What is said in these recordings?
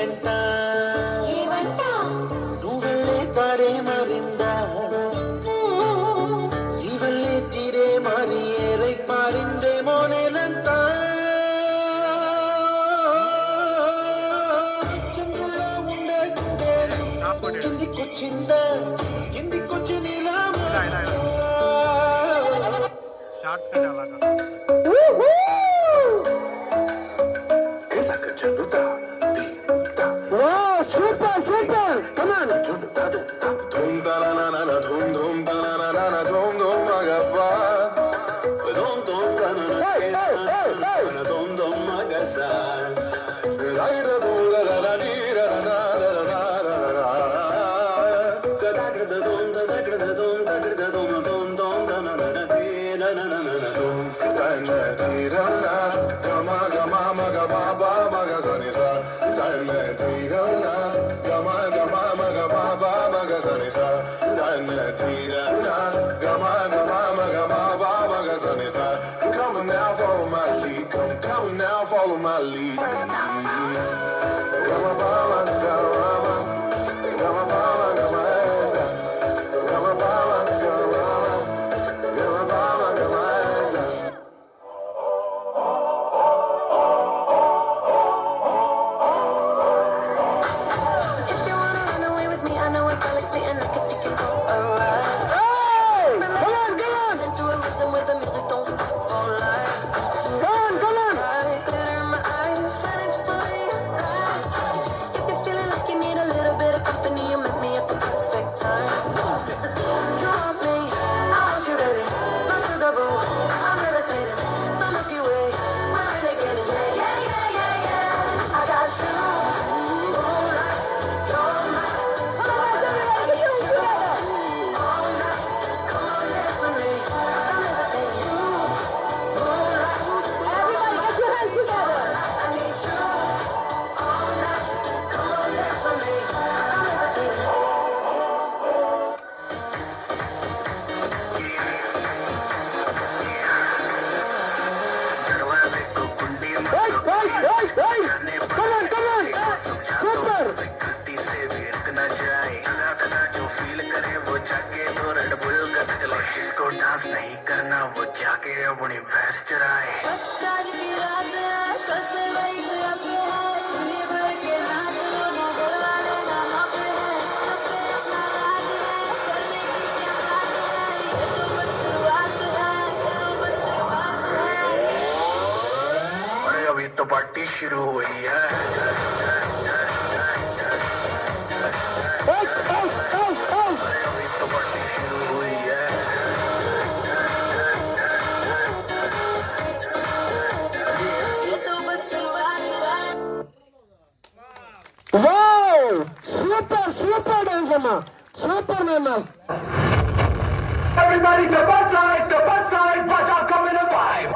వెంట నువ్వెళ్ళే తారే మరిందా ఇవల్లే తీరే మారి ఏరై పారిందేమో నేలంతా చంద్రుల్లో ఉండే గుండెలు కిందికొచ్చిందా కిందికొచ్చి నీలా సూపర్ సూపర్ కమాన్ ధూమ్ తననన ధూమ్ ధూమ్ తననన ధూమ్ ధూమ్ మగబ్బా ధూమ్ ధూమ్ తననన ధూమ్ ధూమ్ మగసా లైడ ధూమ్ లల నీర దగడ ధూమ్ దగడ ధూమ్ దగడ ధూమ్ ధూమ్ ధూమ్ తననన తీరననన ధూమ్ తన తీరన గమ గమ మగ బాబా మగ సని సా తన తీరన గమ గమ మగ బాబా మగ సని సా తన తీరన గమ గమ మగ బాబా మగ సని సా Come on now, follow my lead. Come now, follow my lead. Gama bama gama, gama bama gama esa, gama bama gama, gama bama gama esa. If you wanna run away with me, I know a galaxy and I can take you for a ride. come on Into a rhythm where the music don't stop for life. come on Glitter in my eyes, shining just the way you like. If you're feeling like you need a little bit of company, you met me at the perfect time. You want me, I want you, baby. My sugar boo, I'm levitating. The Milky Way, we're renegading. Yeah. I got you. Moonlight, you're mine. All night, come on, dance with me. I'm levitating. Moonlight, everybody get your hands together I need you. All night, come on, dance with me. I'm levitating. come on super जिसको dance नहीं करना वो जाके अपनी भैंस चराए आज की रात है कसम वही पे है दुनिया भर के नाच लो ना घर वाले ना मापे हैं सब पे अपना राज है करने की क्या बात है ये तो बस शुरुआत है ये तो बस शुरुआत है अरे अभी तो पार्टी शुरू हुई है अरे अभी तो पार्टी शुरू हुई है ये तो बस शुरुआत है wow super dance amma super nana Everybody step aside, watch out, come in a vibe.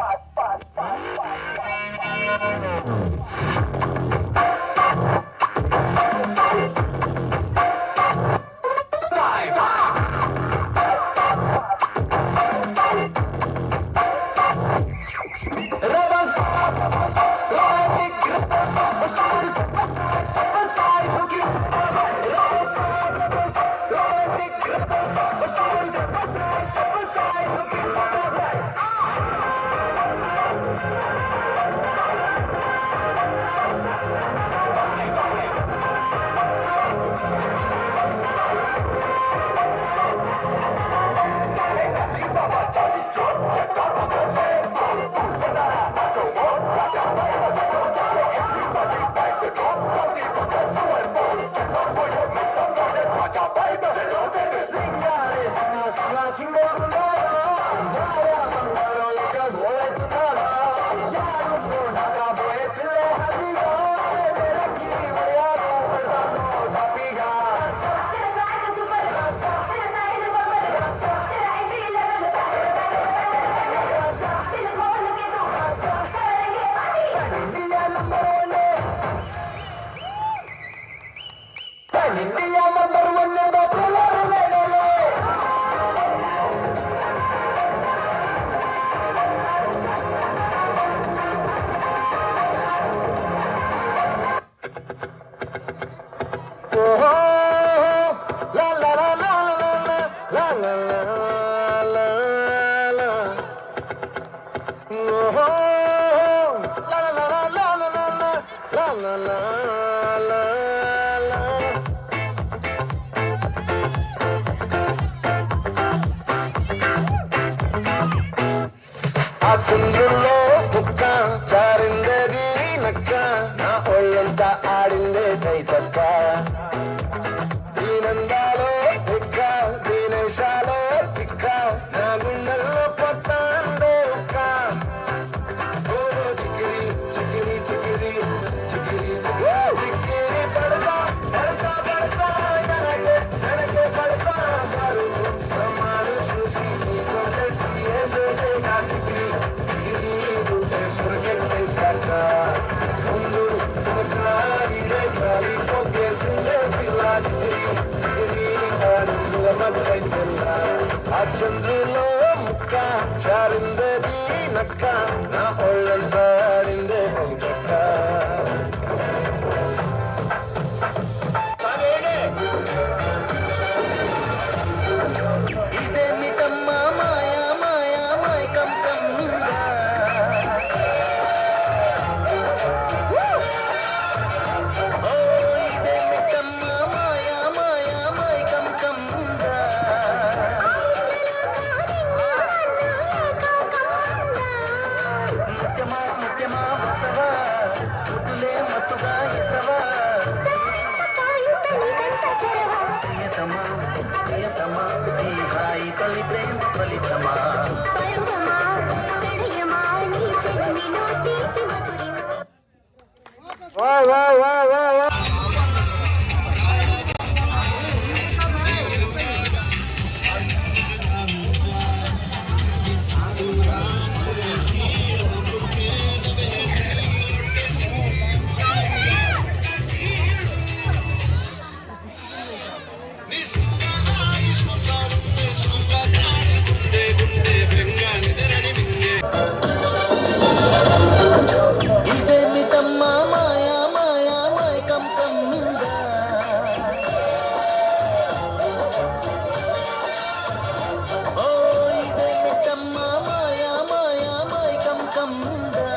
la, la. ఆ కుండ్రుల్లో కుక్క చారిందేది నక్క నా ఒళ్ళంతా ఆడిందే కైతక్క దీనందాలో తిక్క దీనేశాలో తిక్క నా గుండెల్లో పొత్తాందే ఉక్క ఓ చికిరి చికిరి చికిరి చికిరి చికిరి పడతా పడతా పడతా వెనకే పడతా సారు సమాను చూసి నీ సొంతసి ఏసే కాకిరి చికిరి ఉంటే స్వర్గెట్టే సాక ముందు తుమకులాడిడే గాలి పొగేసిందే పిల్ల చికిరి చికిరి ఆడుల మధ్య పిల్ల ఆ చంద్రులో ముక్క చారిందేది నక్క నా ఒళ్ళంతా ఆడిందే కైతక్క ఇదేమిటమ్మా మాయా మాయా మైకం కమ్మిందా ఓ ఇదేమిటమ్మా మాయా మాయా మైకం కమ్మిందా ముత్యమా ముత్యమా వస్తవా ముద్దులే మత్తుగా ఇస్తవా ప్రియతమా ప్రియతమా ఈ హాయి తల్లి ప్రేమ ఫలితమా వా వా వా వా వా ఇదేమిటమ్మా మాయా మాయా మైకం కమ్మిందా ఓ ఇదేమిటమ్మా మాయా మాయా మైకం కమ్మిందా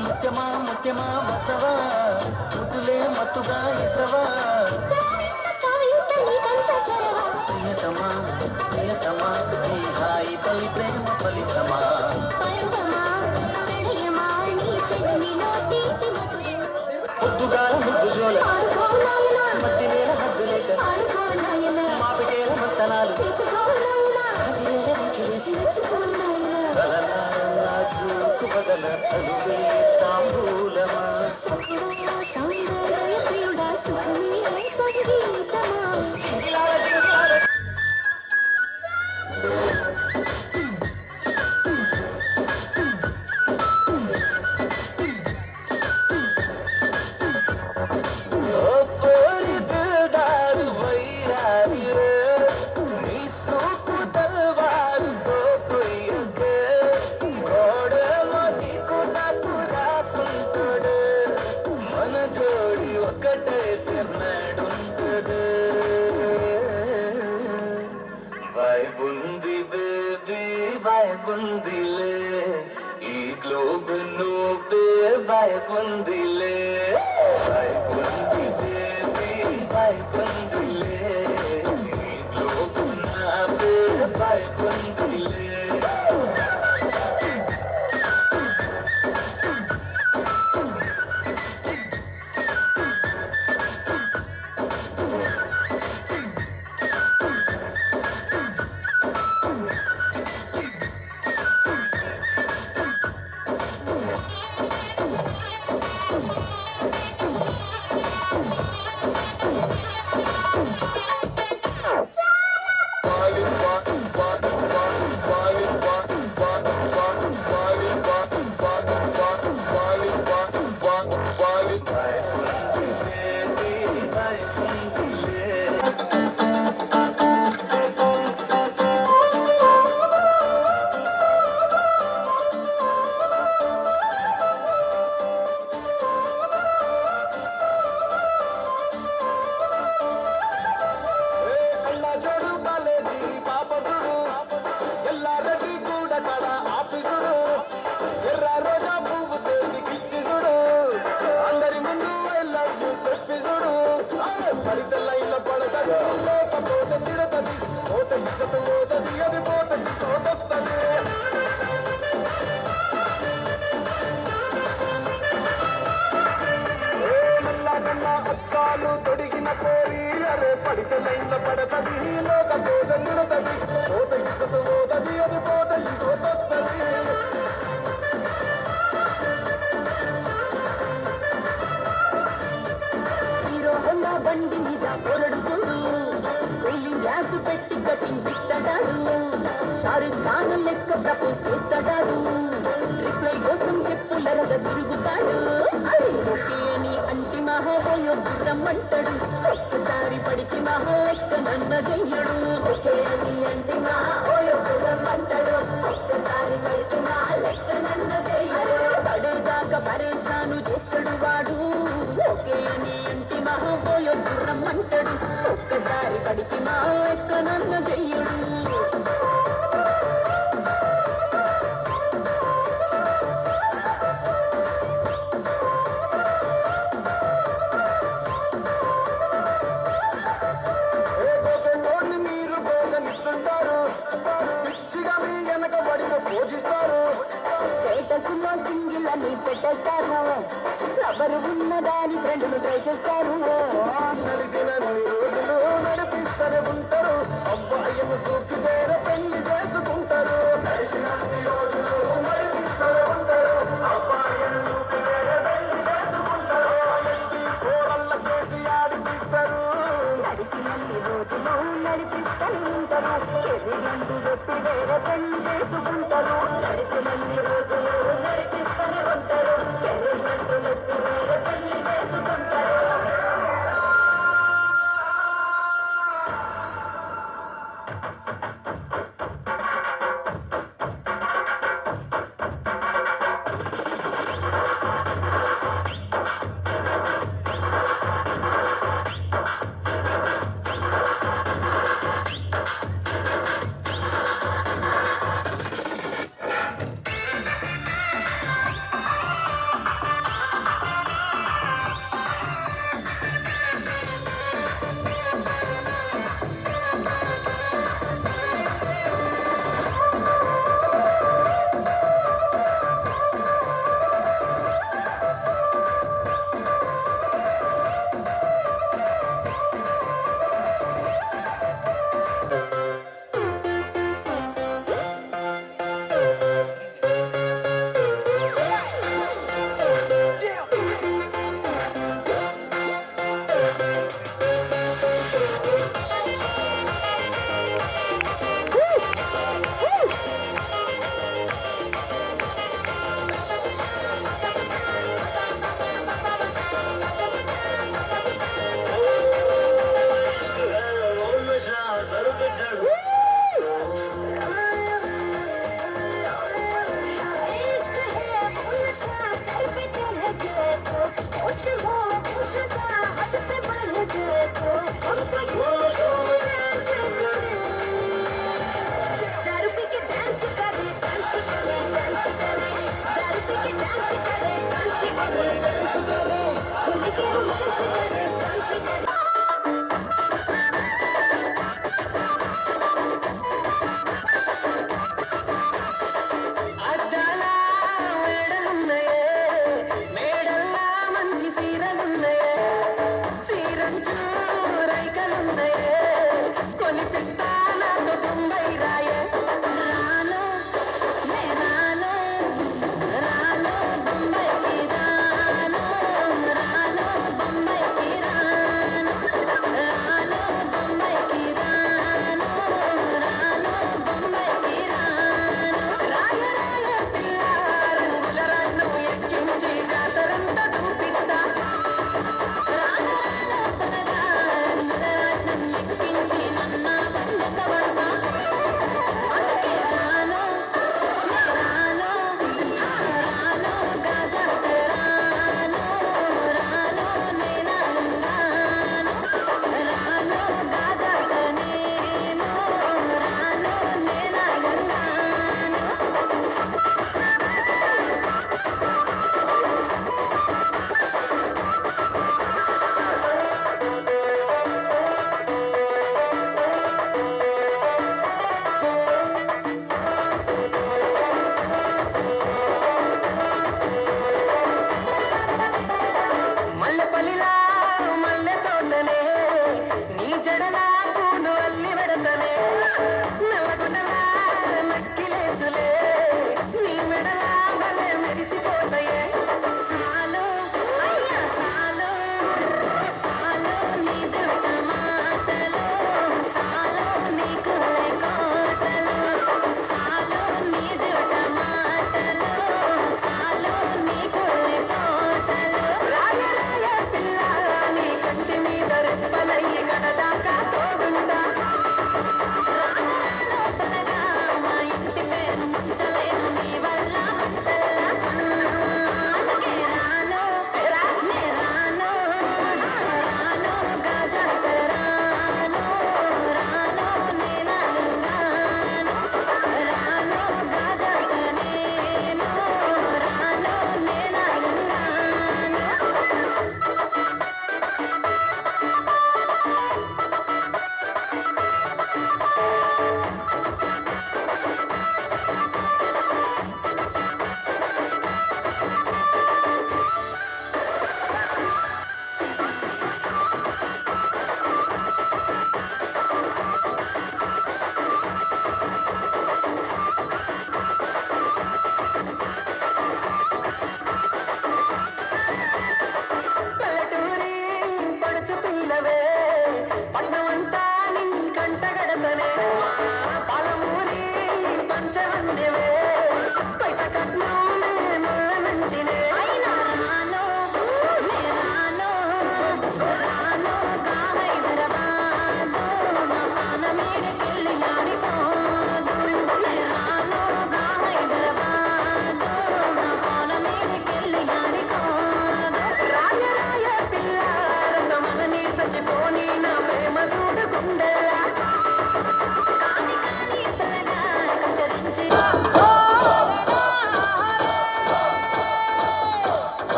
ముత్యమా ముత్యమా వస్తవా ముద్దులే మత్తుగా ఇస్తవా ప్రియతమా ప్రియతమా ఈ హాయి తల్లి ప్రేమ ఫలితమా పొద్దుగా ముద్దు జోల మట్టి నేల హద్దు లేక మాపికేల మంతనాలు చూపు బదల అలువే తాంబూలమా జింగిలాల జింగిలాల ఓ పోరి దిల్దారు వైరారి రే నీ సూపు తల్వారుతో కొయ్యకే గోడలో నీకు నాకు రాసుంటాడు మన జోడి ఒకటే తిన్నాడుంటాడు వైబుంది బేబీ వైబుందిలే ఈ గ్లోబ్ నువ్వే వైబుందిలే వైబుంది బేబీ వైబుందిలే ఈ గ్లోబ్ నావే వైబుందిలే కన్న పడతది లోక పోత నిడతది పోత ఇచ్చత పోతది అది పోత ఇంకోతొస్తది హీరో హోండా బండి మీద పొరడు చూడు కూలింగ్ గ్లాసు పెట్టి కటింగ్ ఇస్తాడాడు షారుఖ్ ఖాన్ లెక్క ప్రపోజ్ చేస్తాడాడు రిప్లై కోసం చెప్పులరగా తిరుగుతాడు అది ఓకే అని అంటి మహాబోయో గుర్రమ్మంటాడు ఒక్కసారి పడికి మహా లెక్క నన్న చెయ్యడు ఓకే అని అంటి మహాబోయో గుర్రమ్మంటాడు ఒక్కసారి పడికి మహా లెక్క నన్న చెయ్యడు పడేదాకా పరేషాను చేస్తాడు వాడు ఓకే అని అంటి మహాబోయో గుర్రమ్మంటాడు ఒక్కసారి పడికి మహా లెక్క నన్న చెయ్యడు మీరు భోజనిస్తుంటారు పిచ్చిగా మీ వెనక పడిన పూజిస్తారు స్టేటస్ లో సింగిల్ అని పెట్టేస్తారు ఎవరు ఉన్నదాని ఫ్రెండ్ను ట్రై చేస్తారు నడిచినన్ని రోజులు నడిపిస్తూనే ఉంటారు అబ్బాయిని సూకి పేర పెళ్లి చేసుకుంటారు నడిచినన్ని రోజులు నడిపిస్తూనే ఉంటారు అబ్బాయిని సూకి పేర పెళ్లి చేసుకుంటారు కోరల్ల చేసి ఆడిపిస్తారు నడిచినన్ని రోజులు నడిపిస్తూనే ఉంటారు ఎదిగంటూ చెప్పి వేరే పెళ్లి చేసుకుంటారు నడిచినన్ని రోజులు నడిపిస్తూనే ఉంటారు ఎదిగంటూ చెప్పి వేరే పెళ్లి చేసుకుంటారు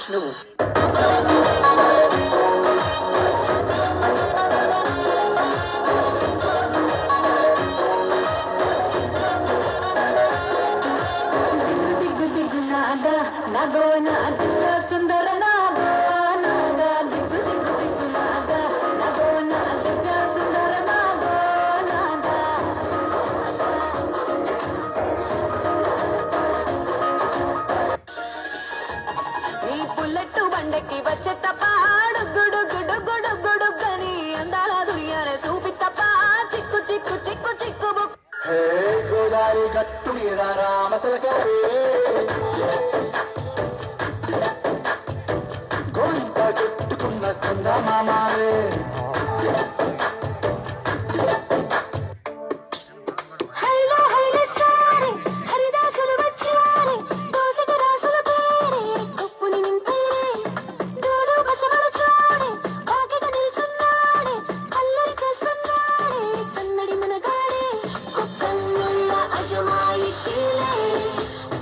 విష్ణువు. దిగు దిగు నాద నగోన దిగ్గ సుందర నాద నాద దిగు దిగు దిగు నాద నగోన దిగ్గ సుందర నాద నాద. ఈ బుల్లెట్ బండకి వచ్చే తప్ప గుడు గుడు గుడు గుడు గని అందాల దునియానే చూపి తప్ప చిక్కు చిక్కు చిక్కు చిక్కు బుక్. హే గోదారి గట్టు మీద రామసలకారే గోయింత చుట్టుకున్న సందమామారే హైలో హైలో సారే హరిదాసులు వచ్చారే దోసట రాసుల పేరే కప్పుని నింపేరే దోడు బసవలు చూడే బాకిట నిల్చున్నాడే అల్లరి చేస్తున్నాడే సన్నడి మనగాడే కుక్కన్నుల్ల అజమాయిషీలే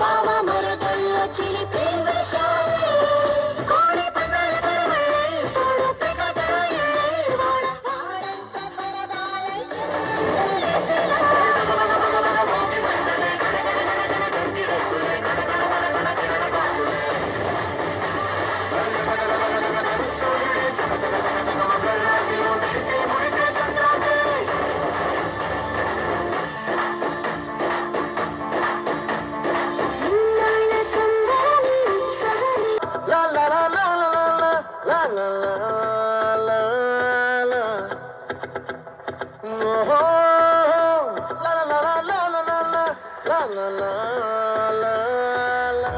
బావ మరదల్ల చిలిపి వేషాలే కోడి పందాల పరమళ్ళే తోడు పెకటరాయే వాడ వాడంత సరదాలై ఇన్నాళ్ళ సందడి సగలి లా లా లా లా లా లా లా లా ఓహో లా లా లా లా లా లా లా లా లా లా.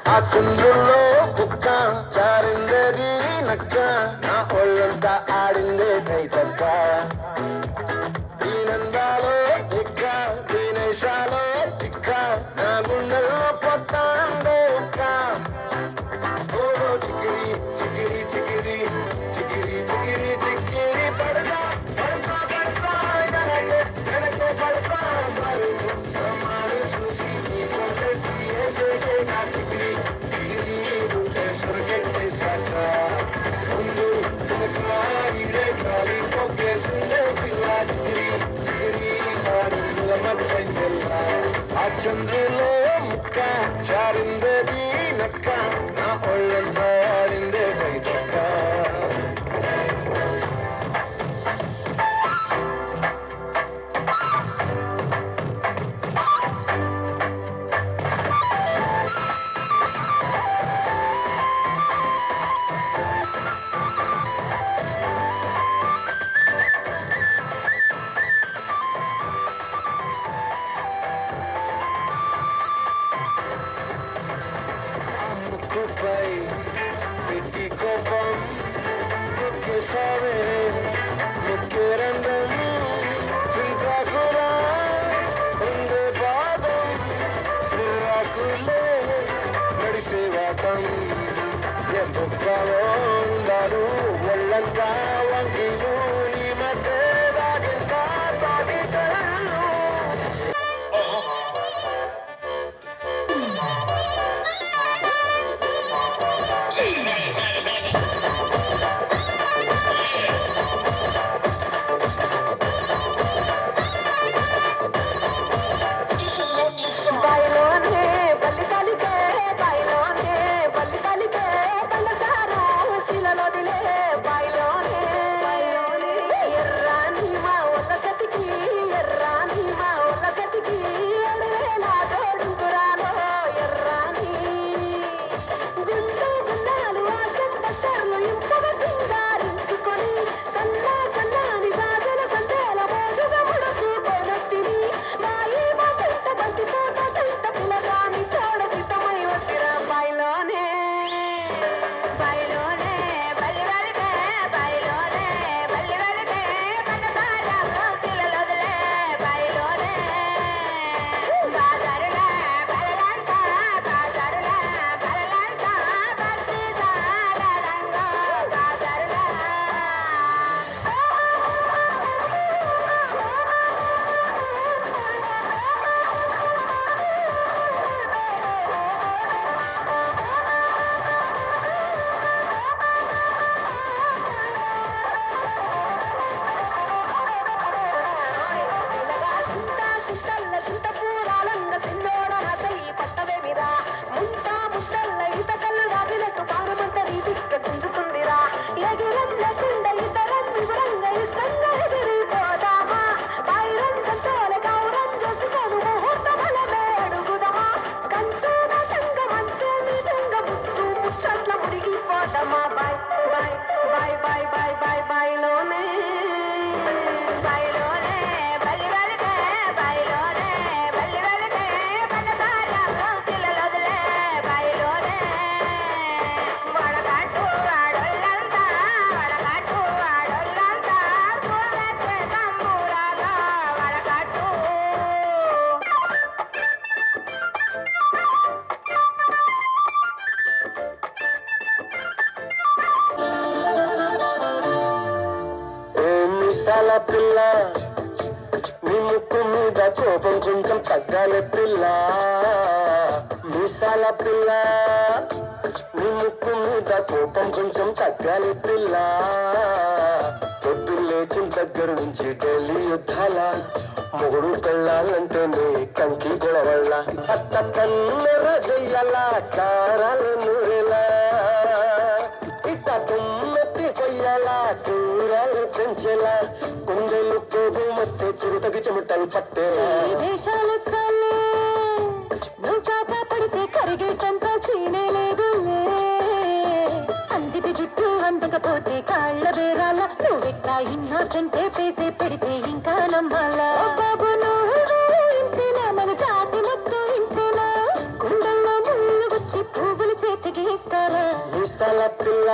ఆ కుండ్రుల్లో కుక్క చారిందేది నక్క నా ఒళ్ళంతా ఆడిందే కైతక్క దీనందాలో తిక్క దీనేశాలో తిక్క నా గుండెల్లో పొత్తాందే ఉక్క ఓ చికిరి చికిరి చికిరి చికిరి చికిరి చికిరి పడదా పడతా పడతా వెనకే వెనకే పడతా సరుకు సమారు చూసి నీ సొంతసి ఏసేకే నా చికిరి చికిరి రూటే సురకెట్టే సాక ముందు వెనక ఇడే కాలి పొక్కేసిందే పిల్ల చికిరి చికిరి మాడుల మచ్చంజల్ల ఆ చంద్రులో ముక్క చారిందేది నక్క నా ఒళ్ళంతా ఆడిందే కైతక్క ముక్కుపై పెట్టి కోపం ముక్కు సావే ముక్కు రంగం చింతాకురా ఉండే పాదం శ్రీరాకులే నడిసే వాతం ఎంపుక్కలో ఉండారు ఒళ్ళంతా వంకిలు ఈ మధ్య దాగింతా తాగితలు. బాయిలోనే బల్లి కలికే బాయిలోనే బల్లి కలికే బండసారా శిలలోదిలే బాయిలోనే పిల్ల నీ ముక్కు మీద కోపం కొంచెం తగ్గాలి పిల్ల మీసాల పిల్ల నీ ముక్కు మీద కోపం కొంచెం తగ్గాలి పిల్ల పొద్దు లేచిన దగ్గర నుంచి ఢిల్లీ యుద్ధాల మొగుడు పెళ్ళాలంటే నీ కంకి గొడవల్ల అత్త కన్నెర చెయ్యాల కారాలు నూరెలా ఇట్ట తుమ్మెత్తి కొయ్యాల కూరలు పెంచేలా కుండలు కోపం వస్తే చిరుతకి చెమటలు పట్టేలా దేశాలు చాలే నువ్వు చాప పడితే కరిగేటంత సీనే లేదులే అందిది జుట్టు అందకపోతే కాళ్ళ బేరాల నువ్వెట్టా ఇన్నోసెంటే ఫేసే పెడితే ఇంకా నమ్మాలా బాబు నువ్వే ఇంతేనా మన జాతి మొత్తం ఇంతేనా కుండల్లో ముళ్ళు వచ్చి పువ్వులు చేతికి ఇస్తారా మీసాల పిల్ల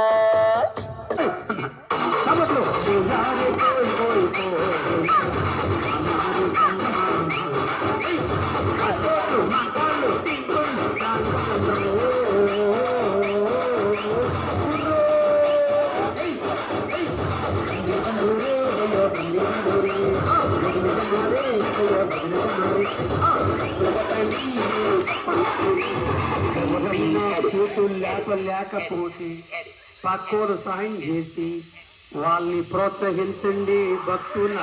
చేతులు లేకపోతే పక్కోడు సాయం చేసి వాళ్ళని ప్రోత్సహించండి భక్తుల